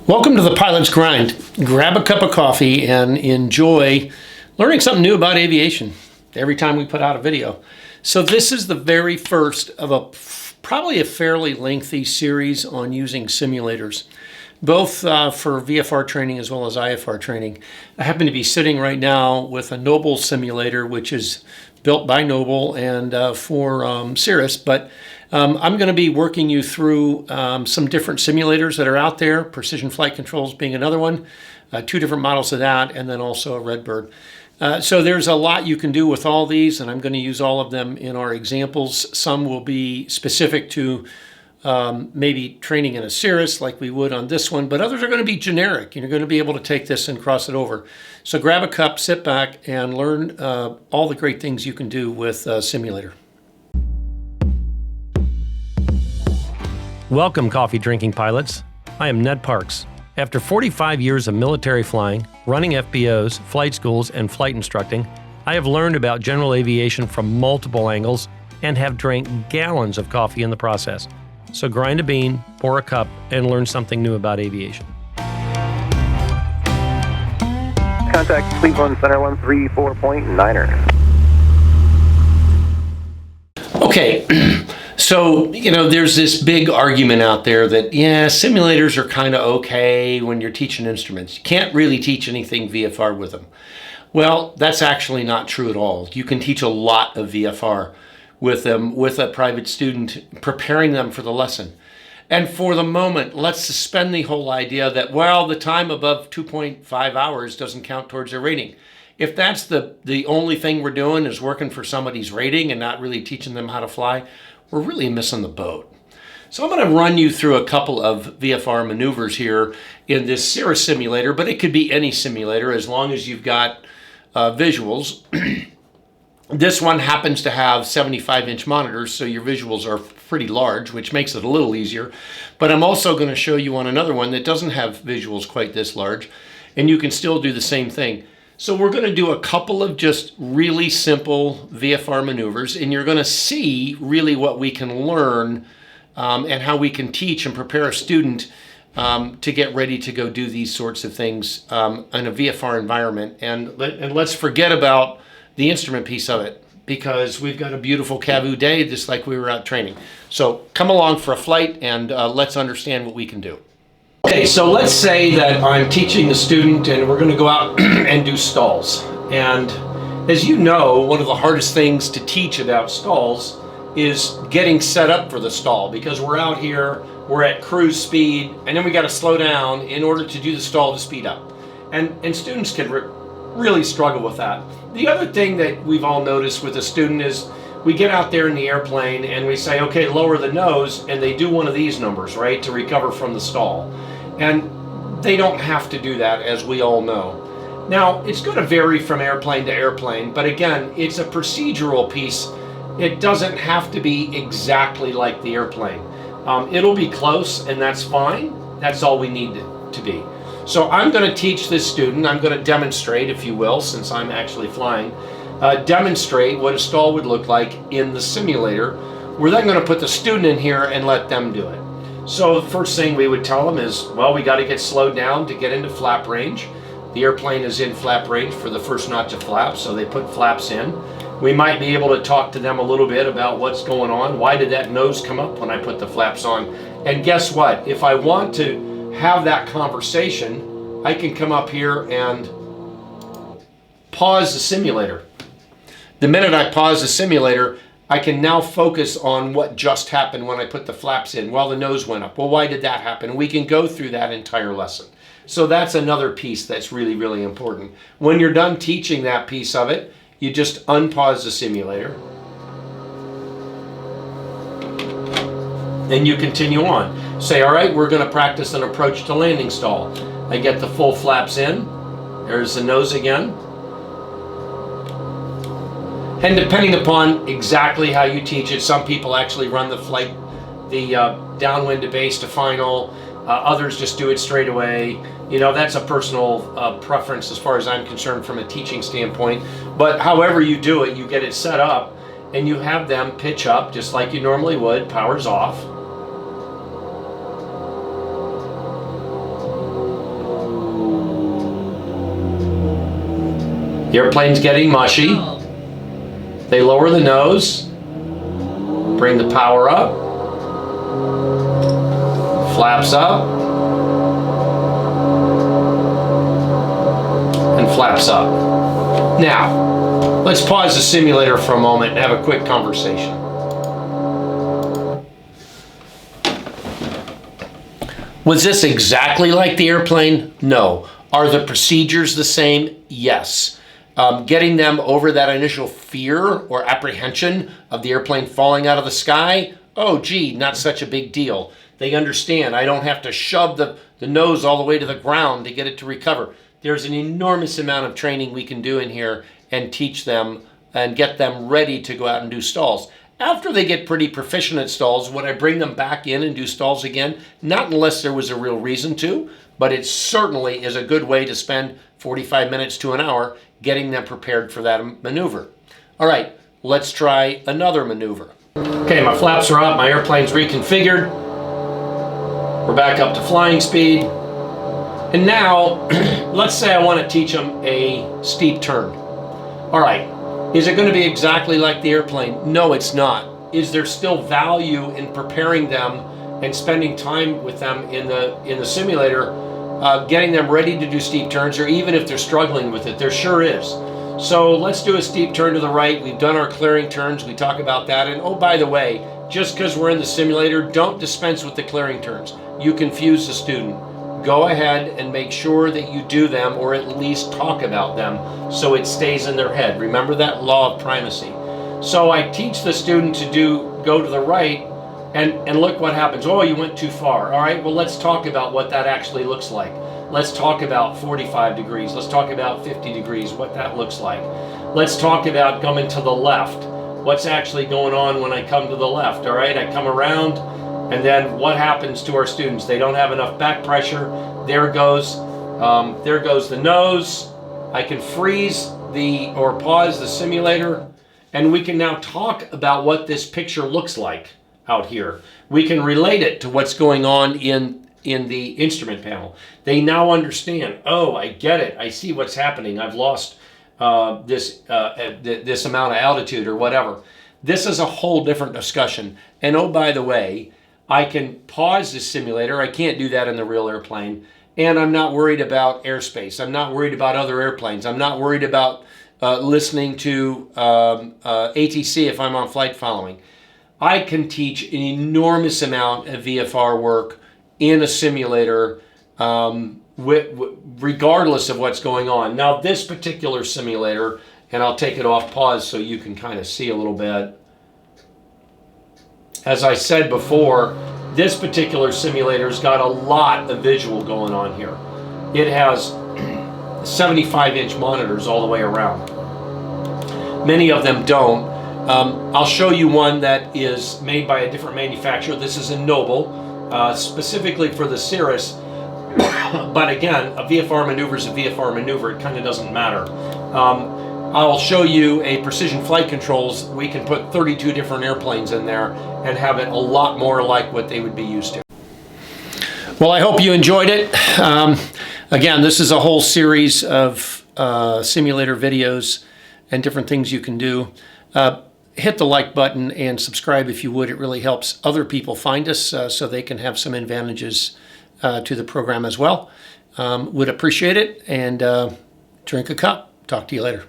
Welcome to the Pilot's Grind. Grab a cup of coffee and enjoy learning something new about aviation every time we put out a video. So this is the very first of probably a fairly lengthy series on using simulators, both for VFR training as well as IFR training. I happen to be sitting right now with a Noble simulator, which is built by Noble and for Cirrus, but I'm going to be working you through some different simulators that are out there, Precision Flight Controls being another one, two different models of that, and then also a Redbird. So there's a lot you can do with all these, and I'm going to use all of them in our examples. Some will be specific to maybe training in a Cirrus like we would on this one, but others are going to be generic. You're going to be able to take this and cross it over. So grab a cup, sit back, and learn all the great things you can do with a simulator. Welcome, coffee drinking pilots. I am Ned Parks. After 45 years of military flying, running FBOs, flight schools, and flight instructing, I have learned about general aviation from multiple angles and have drank gallons of coffee in the process. So grind a bean, pour a cup, and learn something new about aviation. Contact Cleveland Center 134.9er. Okay, so, there's this big argument out there that, simulators are kind of okay when you're teaching instruments. You can't really teach anything VFR with them. Well, that's actually not true at all. You can teach a lot of VFR with them, with a private student, preparing them for the lesson. And for the moment, let's suspend the whole idea that, the time above 2.5 hours doesn't count towards their rating. If that's the only thing we're doing is working for somebody's rating and not really teaching them how to fly, we're really missing the boat. So I'm going to run you through a couple of VFR maneuvers here in this Cirrus simulator, but it could be any simulator as long as you've got visuals. This one happens to have 75-inch monitors, so your visuals are pretty large, which makes it a little easier. But I'm also going to show you on another one that doesn't have visuals quite this large, and you can still do the same thing. So we're going to do a couple of just really simple VFR maneuvers, and you're going to see really what we can learn and how we can teach and prepare a student to get ready to go do these sorts of things in a VFR environment. And let's forget about the instrument piece of it, because we've got a beautiful CAVU day just like we were out training. So come along for a flight and let's understand what we can do. Okay, so let's say that I'm teaching the student and we're going to go out and do stalls. And as you know, one of the hardest things to teach about stalls is getting set up for the stall, because we're out here, we're at cruise speed, and then we got to slow down in order to do the stall to speed up. And students can really struggle with that. The other thing that we've all noticed with a student is we get out there in the airplane and we say, okay, lower the nose, and they do one of these numbers, right, to recover from the stall. And they don't have to do that, as we all know. Now, it's going to vary from airplane to airplane, but again, it's a procedural piece. It doesn't have to be exactly like the airplane. It'll be close, and that's fine. That's all we need it to be. So I'm going to teach this student, I'm going to demonstrate, if you will, since I'm actually flying, demonstrate what a stall would look like in the simulator. We're then going to put the student in here and let them do it. So the first thing we would tell them is, we got to get slowed down to get into flap range. The airplane is in flap range for the first notch of flaps, so they put flaps in. We might be able to talk to them a little bit about what's going on. Why did that nose come up when I put the flaps on? And guess what? If I want to have that conversation, I can come up here and pause the simulator. The minute I pause the simulator, I can now focus on what just happened when I put the flaps in. The nose went up. Why did that happen? We can go through that entire lesson. So that's another piece that's really, really important. When you're done teaching that piece of it, you just unpause the simulator. And you continue on. Say, all right, we're going to practice an approach to landing stall. I get the full flaps in. There's the nose again. And depending upon exactly how you teach it, some people actually run the flight, the downwind to base to final. Others just do it straight away. That's a personal preference as far as I'm concerned from a teaching standpoint. But however you do it, you get it set up and you have them pitch up just like you normally would. Power's off. The airplane's getting mushy. They lower the nose, bring the power up, flaps up, and flaps up. Now, let's pause the simulator for a moment and have a quick conversation. Was this exactly like the airplane? No. Are the procedures the same? Yes. Getting them over that initial fear or apprehension of the airplane falling out of the sky, oh gee, not such a big deal. They understand I don't have to shove the nose all the way to the ground to get it to recover. There's an enormous amount of training we can do in here and teach them and get them ready to go out and do stalls. After they get pretty proficient at stalls, would I bring them back in and do stalls again? Not unless there was a real reason to, but it certainly is a good way to spend 45 minutes to an hour getting them prepared for that maneuver. All right, let's try another maneuver. Okay, my flaps are up, my airplane's reconfigured. We're back up to flying speed. And now, let's say I want to teach them a steep turn. All right, is it going to be exactly like the airplane? No, it's not. Is there still value in preparing them and spending time with them in the simulator, getting them ready to do steep turns, or even if they're struggling with it? There sure is. So let's do a steep turn to the right. We've done our clearing turns. We talk about that. And oh, by the way, just because we're in the simulator, don't dispense with the clearing turns. You confuse the student. Go ahead and make sure that you do them, or at least talk about them, so it stays in their head. Remember that law of primacy. So I teach the student to go to the right, and look what happens. Oh, you went too far. All right, well, let's talk about what that actually looks like. Let's talk about 45 degrees. Let's talk about 50 degrees, what that looks like. Let's talk about coming to the left. What's actually going on when I come to the left? All right, I come around, and then what happens to our students? They don't have enough back pressure. There goes the nose. I can freeze or pause the simulator, and we can now talk about what this picture looks like out here. We can relate it to what's going on in the instrument panel. They now understand, oh, I get it. I see what's happening. I've lost this amount of altitude or whatever. This is a whole different discussion. And oh, by the way, I can pause the simulator. I can't do that in the real airplane. And I'm not worried about airspace. I'm not worried about other airplanes. I'm not worried about listening to ATC if I'm on flight following. I can teach an enormous amount of VFR work in a simulator regardless of what's going on. Now, this particular simulator, and I'll take it off pause so you can kind of see a little bit. As I said before, this particular simulator's got a lot of visual going on here. It has 75-inch monitors all the way around. Many of them don't. I'll show you one that is made by a different manufacturer. This is a Noble, specifically for the Cirrus. But again, a VFR maneuver is a VFR maneuver. It kind of doesn't matter. I'll show you a precision flight controls. We can put 32 different airplanes in there and have it a lot more like what they would be used to. Well, I hope you enjoyed it. Again, this is a whole series of simulator videos and different things you can do. Hit the like button and subscribe if you would. It really helps other people find us so they can have some advantages to the program as well. Would appreciate it, and drink a cup. Talk to you later.